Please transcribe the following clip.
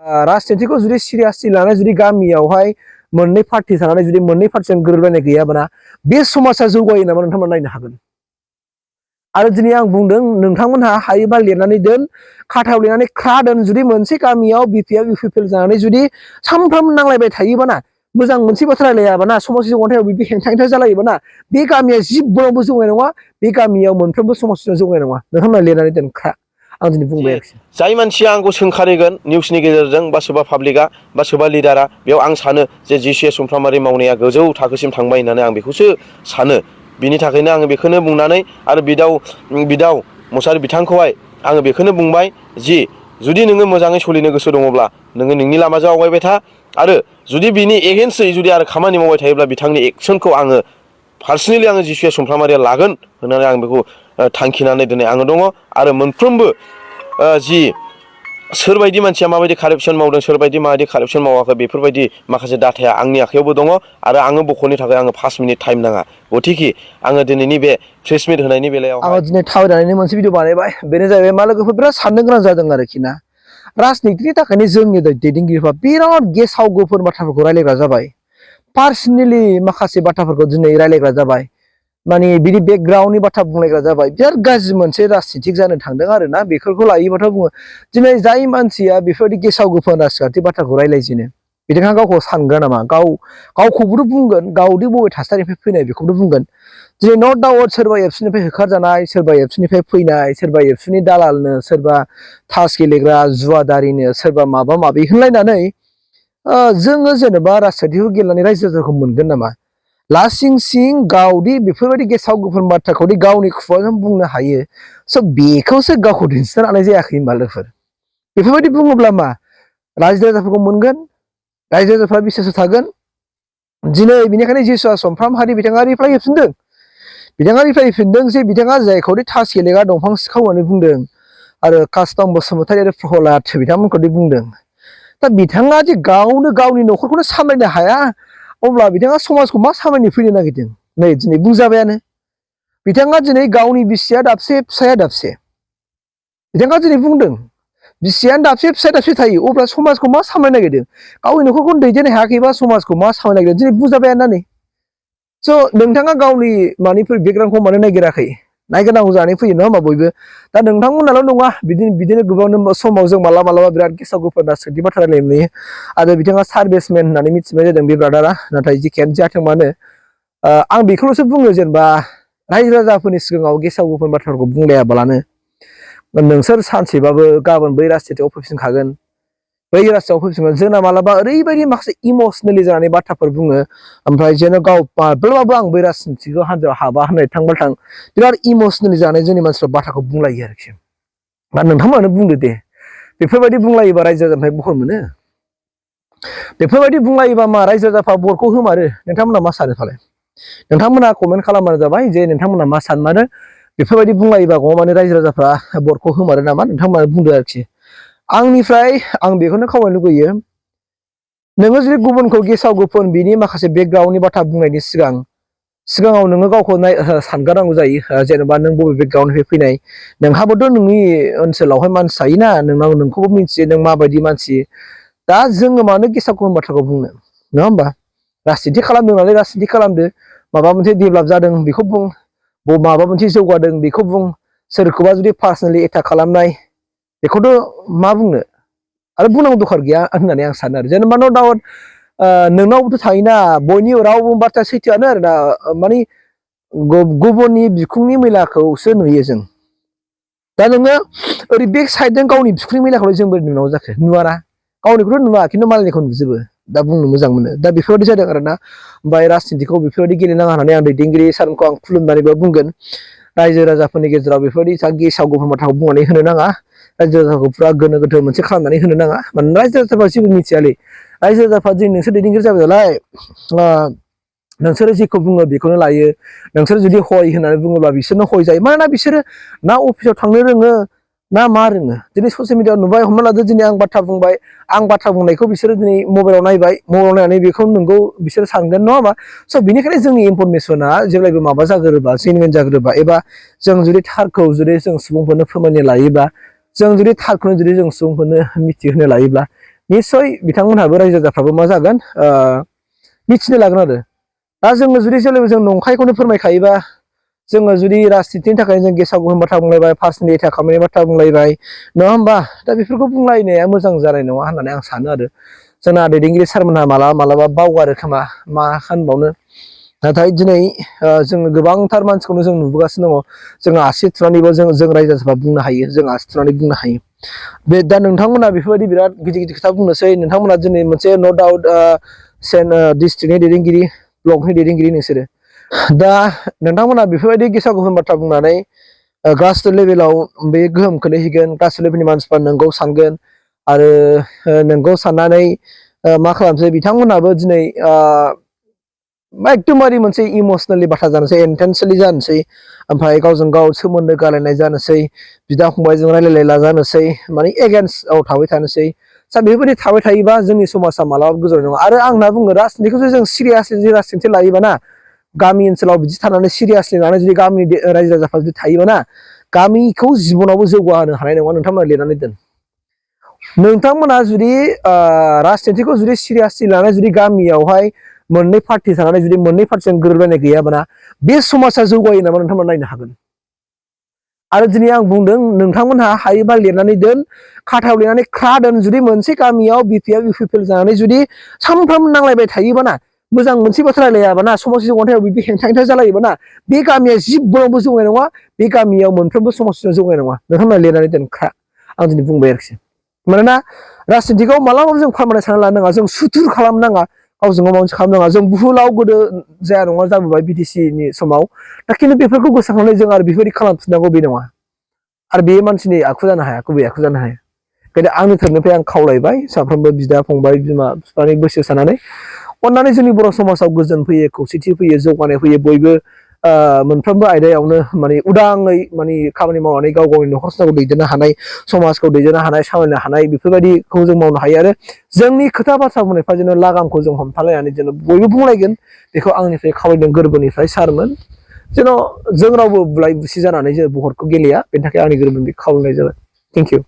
राजनितिखौ जुदि सिरियासलि लानानै जुदि गामियावहाय मोननै पार्टी थानानै जुदि मोननै पार्टीजों गोरोबलायनाय गैयाबाना बे समाजा जौगायो नामा नोंथांमोना नायनो हागोन। आरो दिनै आं बुंदों नोंथांमोनहा हायोबा लिरनानै दोन खाथायाव लिरनानै ख्रा दोन जुदि मोनसे गामियाव बिपिएफ इउपिपिएल जानानै जुदि सानफ्रामबो नांलायबाय थायोबाना मोजां मोनसे बाथ्रा रायलायाबाना समाजनि जौगाथायाव बिदि हेंथा जालायोबाना बे गामिया जिबनावबो जौगानाय नङा बे गामियाव मोनफ्रोमबो समाजजों जौगानाय नङा नोंथांमोना लिरनानै दोन ख्रा आं दिनै बुंबाय आरोखि। जाय मानसिया आंखौ सोंखारिगोन निउसनि गेजेरजों बा सोरबा पाब्लिकआ बा सोरबा लिडारा बेयाव आं सानो जे जिसुआ सामफ्रामहारि मावनाया गोजौ थाखोसिम थांबाय होननानै आं बेखौसो सानो। बिनि थाखायनो आङो बेखौनो बुंनानै आरो बिदाव मुसाहारि बिथांखौहाय आङो बेखौनो बुंबाय जि जुदि नोङो मोजाङै सोलिनो गोसो दङब्ला नोङो नोंनि लामाजों आवगायबाय था आरो जुदि बिनि एगेन्स्टै जुदि आरो खामानि मावबाय थायोब्ला बिथांनि एक्सनखौ आङो पार्सनेलि आङो जिसुआ सामफ्रामहारिया लागोन होननानै आं बेखौ थांखिनानै दिनै आङो दङ। आरो मोनफ्रोमबो जि सोरबायदि मानसिया माबायदि कारापसन मावदों सोरबायदि माबायदि कारापसन मावाखै बेफोरबायदि माखासे डाटाया आंनि आखायावबो दङ आरो आङो बख'नो थाखाय आङो 5 मिनिट टाइम नाङा गथिखे आङो दिनैनि बे प्रेस मिट होनायनि बेलायाव आङो दिनै थाबायनानै मोनसे भिडिअ बानायबाय बेनो जाहैबाय मा लोगोफोर बिराद साननो गोनां जादों आरोखि ना राजनितिनि थाखायनो जोंनि दैदेनगिरिफ्रा बिराद गेसाव गोफोन बाथ्राफोरखौ रायलायग्रा जाबाय पार्सनेलि माखासे बाथ्राफोरखौ दिनै रायलायग्रा जाबाय माने बिदि बेकग्राउन्डनि बाथ्रा बुंलायग्रा जाबाय बिराद गाज्रि मोनसे राजनितिक जानो थांदों आरो ना बेफोरखौ लायोबाथ' बुङो दिनै जाय मानसिया बेफोरबायदि गेसाव गोफोन राजखान्थि बाथ्राखौ रायलायजेनो बिथाङा गावखौ सानग्रा नामा गावखौबोथ' बुंगोन गावदि बबे थासारिनिफ्राय फैनाय बेखौबो बुंगोन दिनै नट डाउट सोरबा एबसुनिफ्राय होखारजानाय सोरबा एबसुनिफ्राय फैनाय सोरबा एबसुनि दालालनो सोरबा थास गेलेग्रा जुवादारिनो सोरबा माबा माबि होनलायनानै जोङो जेनेबा राजखान्थिखौ गेलेनानै रायजो राजाखौ मोनगोन नामा लासिं सिं गावदि बेफोरबायदि गेसाव गोफोन बाथ्राखौदि गावनि खुगाजों बुंनो हायो स' बेखौसो गावखौ दिन्थिनो हानाय जायाखै होनबा लोगोफोर बेफोरबायदि बुङोब्ला मा रायजो राजाफोरखौ मोनगोन रायजो राजाफ्रा बिसासआव थागोन दिनै बेनिखायनो जिसुआ सामफ्रामहारि बिथाङा रिप्लाइ होफिनदों जे बिथाङा जायखौदि थास गेलेग्रा दंफां सिखाव होननानै बुंदों आरो कास्टम बसुमतारी आरो प्रहलाद बिथांमोनखौदि बुंदों दा बिथाङा जे गावनो गावनि न'खरखौनो सामलायनो हाया अब्ला बिथाङा समाजखौ मा सामलायनो फैनो नागिरदों नै दिनै बुंजाबायानो बिथाङा दिनै गावनि बिसिया दाबसे फिसाया दाबसे बिथाङा दिनै बुंदों बिसियानो दाबसे फिसाया दाबसे थायो अब्ला समाजखौ मा सामलायनो नागिरदों गावनि न'खरखौ दैदेननो हायाखैबा समाजखौ मा सामलायनो नागिरदों दिनै बुंजाबायानो नै स' नोंथाङा गावनि मानिफोर बेकग्राउन्डखौ मानो नागिराखै नायगिरनांगौ जानानै फैयो नङा होमबा बयबो दा नोंथांमोनाल' नङा बिदिनो गोबां समाव जों मालाबा बिराद गेसाव गोफोन राजखान्थि बाथ्रा रायलायनाय नुयो आरो बिथाङा सार्भिसमेन होननानै मिथिनाय जादों बे ब्रादारा नाथाय जिखियानो जाथों मानो आं बेखौल'सो बुङो जेनेबा रायजो राजाफोरनि सिगाङाव गेसाव गोफोन बाथ्राफोरखौ बुंलायाबालानो नोंसोर सानसेबाबो गाबोन बै राजनितियाव फैफिनखागोन बै राजनितियाव फैफिनगोन जोंना मालाबा ओरैबायदि माखासे इमसनेलि जानानै बाथ्राफोर बुङो ओमफ्राय जेन' गाव माब्लाबाबो आं बै राजनितिखौ हान्जायाव हाबा होननाय थां बिराद इमसनेलि जानाय जोंनि मानसिफ्रा बाथ्राखौ बुंलायो आरोखि दा नोंथांमोनानो बुंदो दे बेफोरबायदि बुंलायोबा रायजो राजानिफ्राय बहर मोनो बेफोरबायदि बुंलायोबा मा रायजो राजाफ्रा बरखौ होमारो नोंथांमोना मा सानो फालाय नोंथांमोना कमेन्ट खालामबानो जाबाय जे नोंथांमोना मा सानमारो बेफोरबायदि बुंलायोबा गमानि रायजो राजाफ्रा बरखौ होमारो नामा नोंथांमोना बुंदो आरोखि आंनिफ्राय आं बेखौनो खावलायनो लुगैयो नोङो जुदि गुबुनखौ गेसाव गोफोन बिनि माखासे बेकग्राउन्डनि बाथ्रा बुंनायनि सिगाङाव नोङो गावखौ सानगारनांगौ जायो जेनेबा नों बबे बेकग्राउन्डनिफ्राय फैनाय नोंहाबोथ' नोंनि ओनसोलावहाय मानसि थायोना नोंखौबो मिथियो नों माबायदि मानसि दा जोङो मानो गेसाव गोफोन बाथ्राखौ बुंनो नङा होमबा राजनिति खालामदों नालाय राजनिति खालामदो माबा मोनसे डेभेलप जादों बेखौ बुं माबा मोनसे जौगादों बेखौ बुं सोरखौबा जुदि पार्सनेलि एटाक खालामनाय बेखौथ' मा बुंनो आरो बुंनांगौ दरखार गैया होननानै आं सानो आरो जेनेबा न' डाउट नोंनावबोथ' थायोना बयनिबो रावबो बाथ्राया सैथोआनो आरोना माने गुबुननि बिखुंनि मैलाखौसो नुयो जों दा नोङो ओरै बेक साइडजों गावनि बिखुंनि मैलाखौलाय जों बोरै नुनांगौ जाखो नुवाना गावनिखौथ' नुवा खिन्थु मालायनिखौ नुजोबो दा बुंनो मोजां मोनो दा बेफोरबायदि जादों आरोना ओमफ्राय राजनितिखौ बेफोरबायदि गेलेनाङा होननानै आं दैदेनगिरि सारमोनखौ आं खुलुमनानैबो बुंगोन रायजो राजाफोरनि गेजेराव बेफोरबायदि गेसाव गोफोन बाथ्राखौ बुंनानै होनो नाङा रायजो राजाखौ फुरा गोनो गोथो मोनसे खालामनानै होनो नाङा मानोना रायजो राजाफ्रा जेबो मिथियालै रायजो राजाफ्रा दिनै नोंसोर दैदेनगिरि जाबाय नालाय नोंसोरो जेखौ बुङो बेखौनो लायो नोंसोर जुदि हय होननानै बुङोब्ला बिसोरनो हय जायो मानोना बिसोरो ना अफिसाव थांनो रोङो ना मा रोङो दिनै ससियेल मिडियाआव नुबाय हमना लादो दिनै आं बाथ्रा बुंबाय आं बाथ्रा बुंनायखौ बिसोरो दिनै मबाइलाव नायबाय मबाइलाव नायनानै बेखौ नोंगौ बिसोर सानगोन नङा होमबा स' बेनिखायनो जोंनि इनफरमेसना जेब्लायबो माबा जाग्रोबा जेनुइन जाग्रोबा एबा जों जुदि थारखौ जुदि जों सुबुंफोरनो फोरमायनो लायोब्ला जों जुदि थारखौनो जुदि जों सुबुंफोरनो मिथिहोनो लायोब्ला निस्सय बिथांमोनहाबो रायजो राजाफ्राबो मा जागोन मिथिनो लागोन आरो दा जोङो जुदि जेब्लाबो जों नंखायखौनो फोरमायखायोबा जोङो जुदि राजनितिनि थाखाय जों गेसाव गोफोन बाथ्रा बुंलायबाय पार्सनेल एटाक खालामनायनि बाथ्रा बुंलायबाय नङा होमबा दा बेफोरखौ बुंलायनाया मोजां जानाय नङा होननानै आं सानो आरो जोंना दैदेनगिरि सारमोनहा मालाबा बावगारो खोमा मा होनबावनो नाथाय दिनै जोङो गोबांथार मानसिखौनो जों नुबोगासिनो दङ जोङो आसि थुनानैबो जों रायजो राजाफ्रा बुंनो हायो जों आसि थुनानै बुंनो हायो बे दा नोंथांमोना बेफोरबायदि बिराद गिदिर गिदिर खोथा बुंनोसै नोंथांमोना दिनै मोनसे न' डाउट डिस्ट्रिक्टनि दैदेनगिरि ब्लकनि दैदेनगिरि नोंसोरो दा नोंथांमोना बेफोरबायदि गेसाव गोफोन बाथ्रा बुंनानै ग्रासरुट लेभेलाव बे गोहोम खोलैहैगोन ग्रासरुट लेभेलनि मानसिफ्रा नोंगौ सानगोन आरो नोंगौ साननानै मा खालामसै बिथांमोनाबो दिनै एकदमबारे मोनसे इमसनेलि बाथ्रा जानोसै इन्टेन्सलि जानोसै ओमफ्राय गावजों गाव सोमोन्दो गालायनाय जानोसै बिदा फंबायजों रायलायलायला जानोसै माने एगेन्स्टआव थाबाय थानोसै दा बेफोरबायदि थाबाय थायोबा जोंनि समाजा मालाबाबो गोजोननाय नङा आरो आं होनना बुङो राजनितिखौसो जों सिरियासलि राजनिति लायोबा ना गामि ओनसोलाव बिदि थानानै सिरियासलि लानानै जुदि गामिनि रायजो राजाफ्रा जुदि थायोबा ना गामिखौ जिबनावबो जौगाहोनो हानाय नङा नोंथांमोना लिरनानै दोन नोंथांमोना जुदि राजनितिखौ जुदि सिरियासलि लानानै जुदि गामियावहाय मोननै पार्टी थानानै जुदि मोननै पार्टीजों गोरोबलायनाय गैयाबाना बे समाजा जौगायो नामा नोंथांमोना नायनो हागोन आरो दिनै आं बुंदों नोंथांमोनहा हायोबा लिरनानै दोन खाथायाव लिरनानै ख्रा दोन जुदि मोनसे गामियाव बिपिएल इउपिपिएल जानानै जुदि सानफ्रामबो नांलायबाय थायोबाना मोजां मोनसे बाथ्रा रायलायाबाना समाजनि जौगाथायाव बिदि हेंथा जालायोबाना बे गामिया जिबनावबो जौगानाय नङा बे गामियाव मोनफ्रोमबो समाजजों जौगानाय नङा नोंथांमोना लिरनानै दोन ख्रा आं दिनै बुंबाय आरोखि मानोना राजनितिखौ मालाबाबो जों पारमानेन्ट सानना लानो नाङा जों सुथुर खालामनाङा गावजों गाव माबा मोनसे खालामनाङा जों बुहुलाव गोदो जाया नङा जाबोबाय बिटिसिनि समाव दा खिन्थु बेफोरखौ गोसोखांनानै जों आरो बेफोरबायदि खालामफिननांगौ बे नङा आरो बे मानसिनि आखु जानो हाया गुबै आखु जानो हाया ओंखायनो आंनि थोरनिफ्राय आं खावलायबाय साफ्रोमबो बिदा फंबाय बिमा बिफानि बैसो सानानै अननानै जोंनि बर' समाजाव गोजोन फैयो खौसेथि फैयो जौगानाय फैयो बयबो मोनफ्रोमबो आयदायावनो माने उदाङै माने खामानि मावनानै गाव गावनि न'खर संसारखौ दैदेननो हानाय समाजखौ दैदेननो हानाय सामलायनो हानाय बेफोरबायदिखौ जों मावनो हायो आरो जोंनि खोथा बाथ्रा बुंनायफ्रा जेन लागामखौ जों हमथालायनानै जेन बयबो बुंलायगोन बेखौ आंनिफ्राय खावलायदों गोरबोनिफ्राय सारमोन जेन' जों रावबो बुलाय बुसि जानानै जों भटखौ गेलेया बेनि थाखाय आंनि गोरबोनिफ्राय खावलायनाय जाबाय थेंक इउ